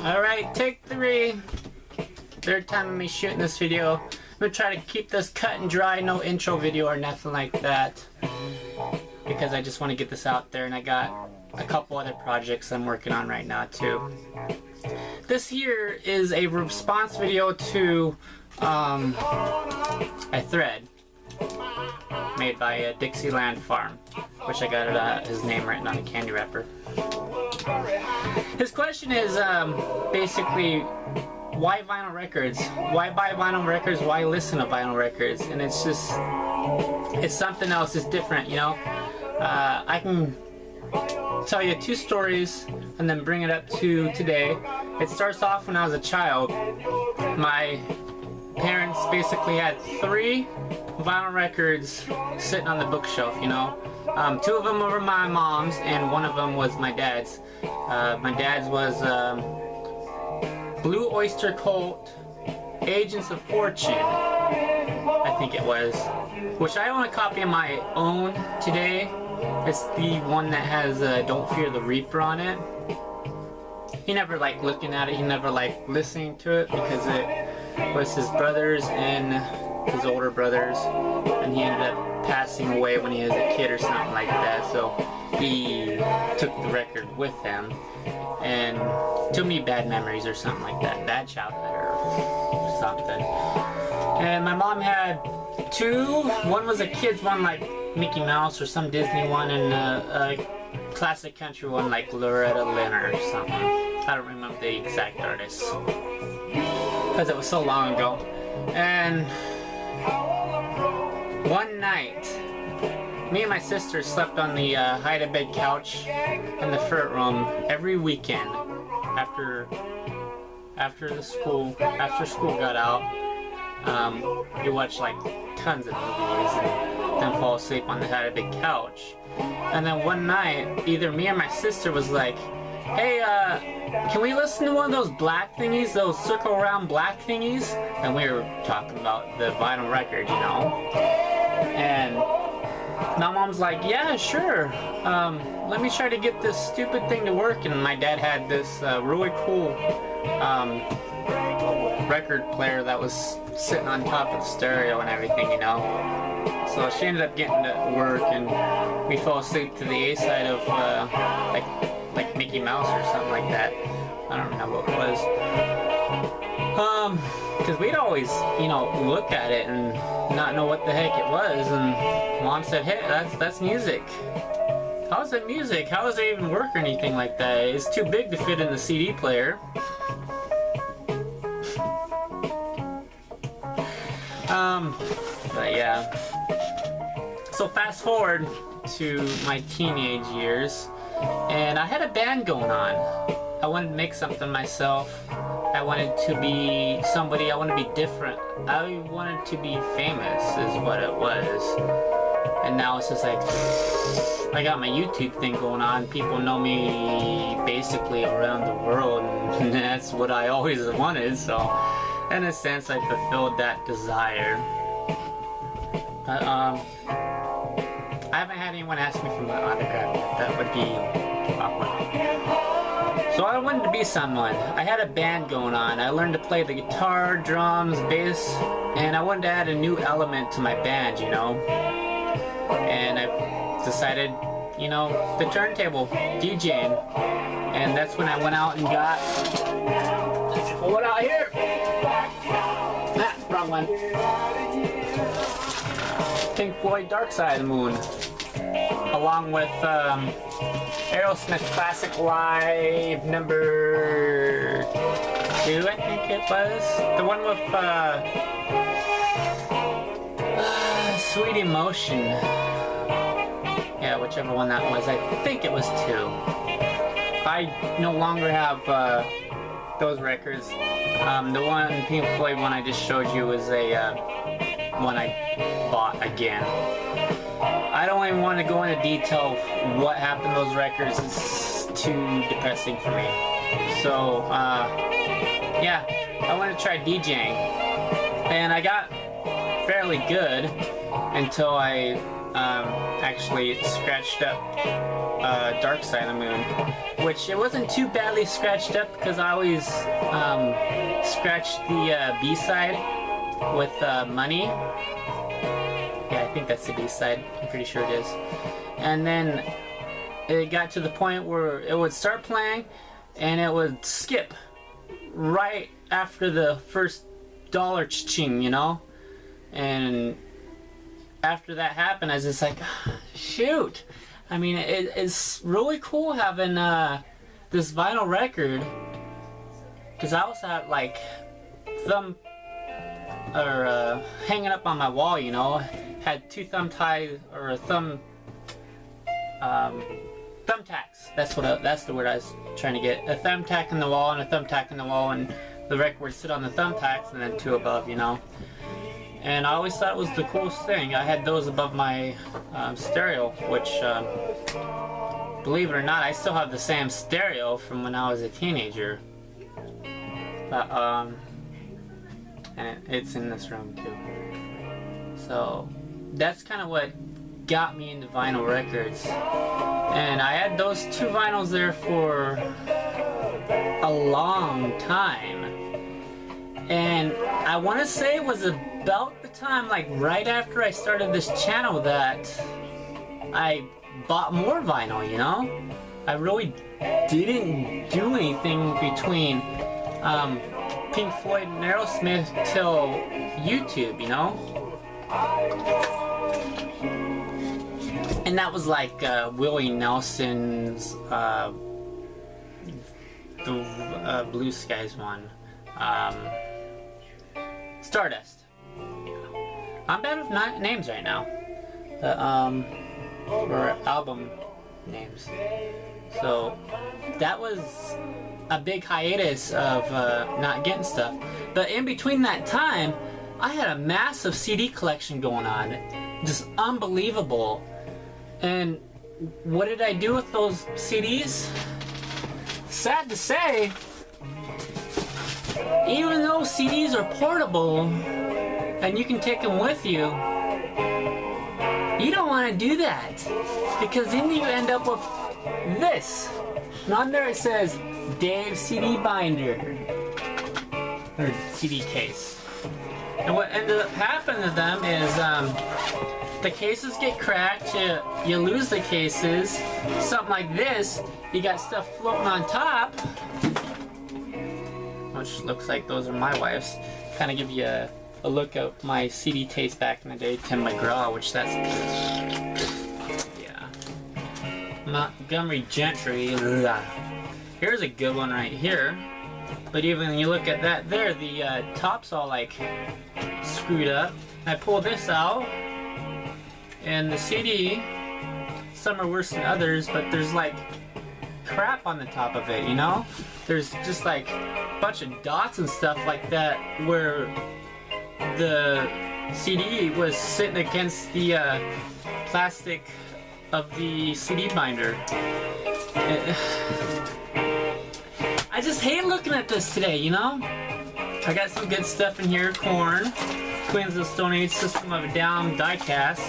Alright, take 3. Third time of me shooting this video. I'm gonna try to keep this cut and dry, no intro video or nothing like that. Because I just want to get this out there, and I got a couple other projects I'm working on right now too. This here is a response video to a thread made by Dixieland Farm, which I got his name written on a candy wrapper. His question is basically, why vinyl records? Why buy vinyl records? Why listen to vinyl records? And it's just, it's something else. It's different, you know. I can tell you 2 stories and then bring it up to today. It starts off when I was a child. My parents basically had 3 vinyl records sitting on the bookshelf, you know. 2 of them were my mom's and 1 of them was my dad's. My dad's was Blue Oyster Cult, Agents of Fortune, I think it was, which I own a copy of my own today. It's the one that has Don't Fear the Reaper on it. He never liked looking at it, he never liked listening to it because it was his brothers and his older brothers, and he ended up passing away when he was a kid or something like that, so he took the record with him, and too many bad memories or something like that, bad childhood or something. And my mom had 2, one was a kid's one like Mickey Mouse or some Disney one, and a classic country one like Loretta Lynn or something. I don't remember the exact artist because it was so long ago. And one night, me and my sister slept on the hide-a-bed couch in the front room every weekend after school got out. We watched like tons of movies and then fall asleep on the hide-a-bed couch. And then one night, either me or my sister was like, "Hey, can we listen to one of those black thingies, those circle around black thingies?" And we were talking about the vinyl record, you know. And my mom's like, "Yeah, sure. Let me try to get this stupid thing to work." And my dad had this really cool record player that was sitting on top of the stereo and everything, you know. So she ended up getting to work, and we fell asleep to the A side of like Mickey Mouse or something like that. I don't know what it was. Because we'd always, you know, look at it and not know what the heck it was, and Mom said, "Hey, that's music." "How is it music? How does it even work or anything like that? It's too big to fit in the CD player." But yeah. So fast forward to my teenage years, and I had a band going on. I wanted to make something myself. I wanted to be somebody. I wanted to be different. I wanted to be famous is what it was. And now it's just like, I got my YouTube thing going on. People know me basically around the world, and that's what I always wanted. So in a sense, I fulfilled that desire. But I haven't had anyone ask me for my autograph yet. That would be awkward. So I wanted to be someone. I had a band going on. I learned to play the guitar, drums, bass, and I wanted to add a new element to my band, you know. And I decided, you know, the turntable, DJing. And that's when I went out and got, what out here? Ah, wrong one. Pink Floyd Dark Side of the Moon, along with Aerosmith Classic Live number 2, I think it was. The one with Sweet Emotion. Yeah, whichever one that was. I think it was 2. I no longer have those records. The one, Pink Floyd one I just showed you was a one I bought again. I don't even want to go into detail of what happened to those records. It's too depressing for me. So yeah, I want to try DJing, and I got fairly good until I actually scratched up Dark Side of the Moon, which it wasn't too badly scratched up because I always scratched the B-side with Money. Yeah, I think that's the B-side. I'm pretty sure it is. And then it got to the point where it would start playing and it would skip right after the first dollar cha-ching, you know? And after that happened, I was just like, shoot. I mean, it's really cool having this vinyl record, because I also had like hanging up on my wall, you know, had two thumb ties or thumbtacks. That's the word I was trying to get. A thumbtack in the wall and a thumbtack in the wall, and the record would sit on the thumbtacks and then two above, you know. And I always thought it was the coolest thing. I had those above my stereo, which, believe it or not, I still have the same stereo from when I was a teenager. But, and it's in this room too. So, that's kind of what got me into vinyl records. And I had those two vinyls there for a long time. And I want to say it was about the time, like right after I started this channel, that I bought more vinyl, you know? I really didn't do anything between Pink Floyd and Aerosmith till YouTube, you know? And that was like Willie Nelson's the Blue Skies one. Stardust. Yeah. I'm bad with names right now. For album names. So that was a big hiatus of not getting stuff. But in between that time, I had a massive CD collection going on. Just unbelievable. And what did I do with those CDs? Sad to say, even though CDs are portable and you can take them with you, you don't want to do that, because then you end up with this. And on there it says Dave CD Binder or CD case. And what ended up happening to them is the cases get cracked, you lose the cases, something like this, you got stuff floating on top, which looks like those are my wife's. Kind of give you a look at my CD taste back in the day, Tim McGraw, which that's, yeah, Montgomery Gentry. Ugh. Here's a good one right here, but even when you look at that there, the top's all like screwed up. I pull this out, and the CD, some are worse than others, but there's like crap on the top of it, you know? There's just like a bunch of dots and stuff like that where the CD was sitting against the plastic of the CD binder. I just hate looking at this today, you know? I got some good stuff in here. Korn, Queens of the Stone Age, System of a Down, Diecast,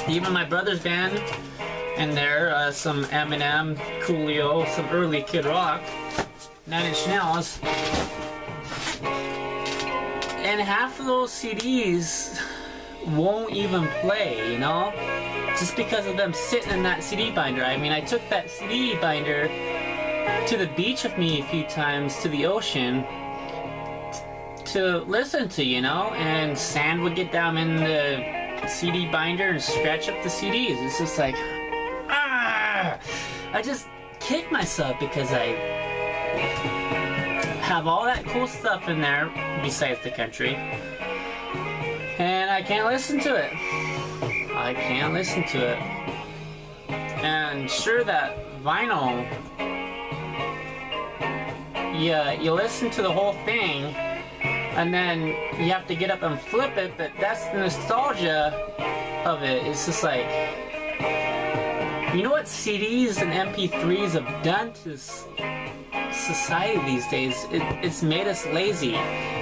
even my brother's band in there, some Eminem, Coolio, some early Kid Rock, 9 Inch Nails. And half of those CDs won't even play, you know? Just because of them sitting in that CD binder. I mean, I took that CD binder to the beach with me a few times, to the ocean, to listen to, you know? And sand would get down in the CD binder and scratch up the CDs. It's just like, ah! I just kick myself because I have all that cool stuff in there besides the country, and I can't listen to it. I can't listen to it. And sure, that vinyl, yeah, you listen to the whole thing and then you have to get up and flip it, but that's the nostalgia of it. It's just like, you know what CDs and MP3s have done to society these days? It's made us lazy.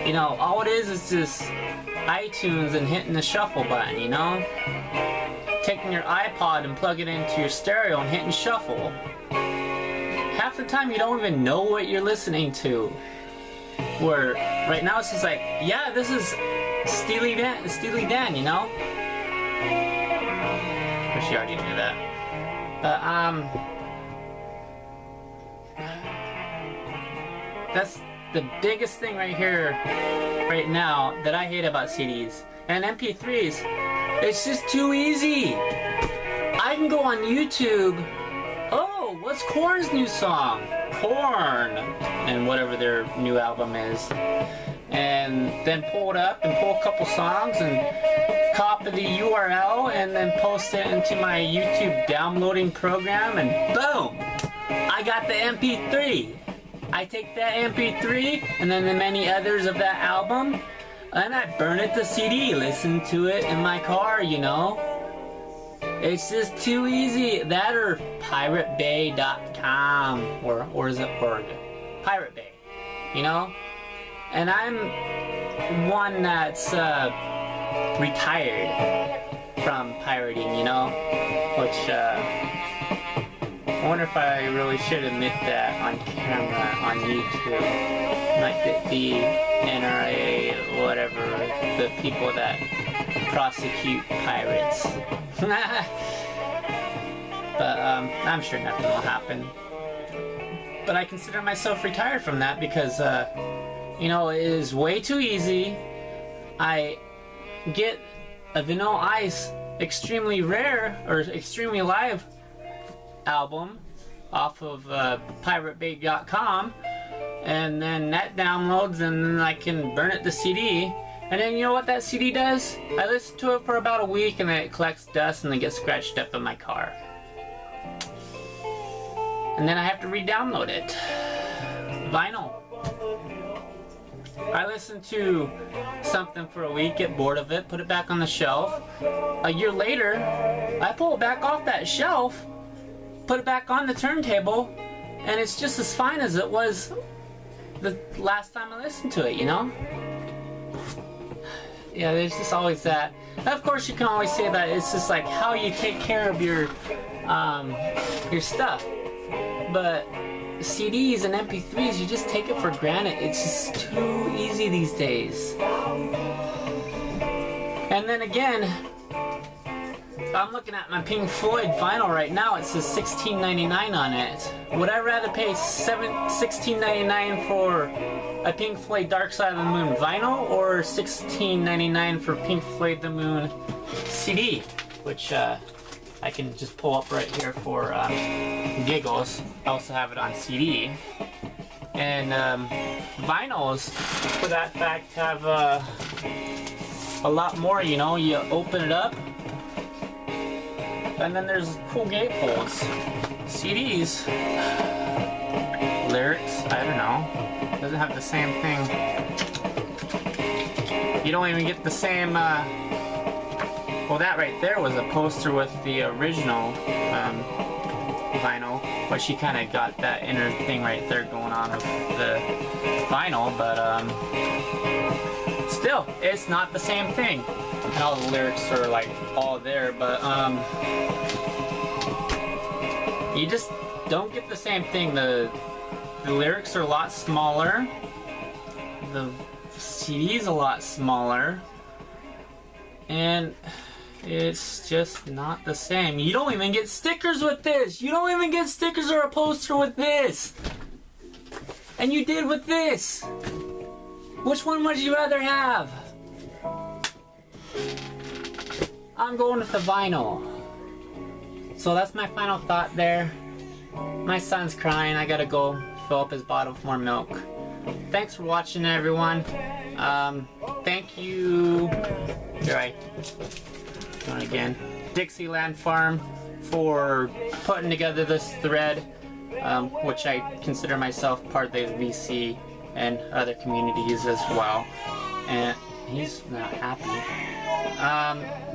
You know, all it is just iTunes and hitting the shuffle button, you know? taking your iPod and plugging it into your stereo and hitting shuffle. Half the time you don't even know what you're listening to. Where right now it's just like, yeah, this is Steely Dan, you know? Wish you already knew that. But, that's the biggest thing right here, right now, that I hate about CDs. And MP3s, it's just too easy. I can go on YouTube, oh, what's Korn's new song? Korn, and whatever their new album is. And then pull it up and pull a couple songs and copy the URL and then post it into my YouTube downloading program, and boom, I got the MP3. I take that MP3 and then the many others of that album and I burn it to CD, listen to it in my car, you know. It's just too easy. That or piratebay.com or is it org? Pirate Bay, you know. And I'm one that's retired from pirating, you know, which I wonder if I really should admit that on camera on YouTube. Like the NRA, whatever, the people that prosecute pirates. But I'm sure nothing will happen. But I consider myself retired from that because, you know, it is way too easy. I get a Vanilla Ice extremely rare or extremely live album off of piratebay.com, and then that downloads and then I can burn it to CD, and then you know what that CD does? I listen to it for about a week and then it collects dust and then gets scratched up in my car, and then I have to re-download it. Vinyl. I listen to something for a week, get bored of it, put it back on the shelf. A year later, I pull it back off that shelf, put it back on the turntable, and it's just as fine as it was the last time I listened to it, you know? Yeah, there's just always that. And of course, you can always say that it's just like how you take care of your stuff. But CDs and MP3s, you just take it for granted. It's just too easy these days. And then again, I'm looking at my Pink Floyd vinyl right now. It says $16.99 on it. Would I rather pay $16.99 for a Pink Floyd Dark Side of the Moon vinyl or $16.99 for Pink Floyd The Moon CD, which I can just pull up right here for giggles. I also have it on CD. And vinyls, for that fact, have a lot more, you know. You open it up, and then there's cool gatefolds. CDs, lyrics, I don't know, doesn't have the same thing. You don't even get the same, well, that right there was a poster with the original vinyl, but she kind of got that inner thing right there going on with the vinyl, but still, it's not the same thing. And all the lyrics are like all there, but you just don't get the same thing. The lyrics are a lot smaller, the CD's a lot smaller, and it's just not the same. You don't even get stickers with this. You don't even get stickers or a poster with this. And you did with this. Which one would you rather have? I'm going with the vinyl. So that's my final thought there. My son's crying. I gotta go fill up his bottle with more milk. Thanks for watching, everyone. Thank you. Here I go again. Dixieland Farm for putting together this thread, which I consider myself part of the VC and other communities as well. And he's not happy.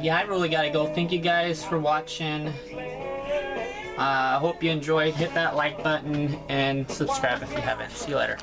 Yeah, I really gotta go. Thank you guys for watching. I hope you enjoyed. Hit that like button and subscribe if you haven't. See you later.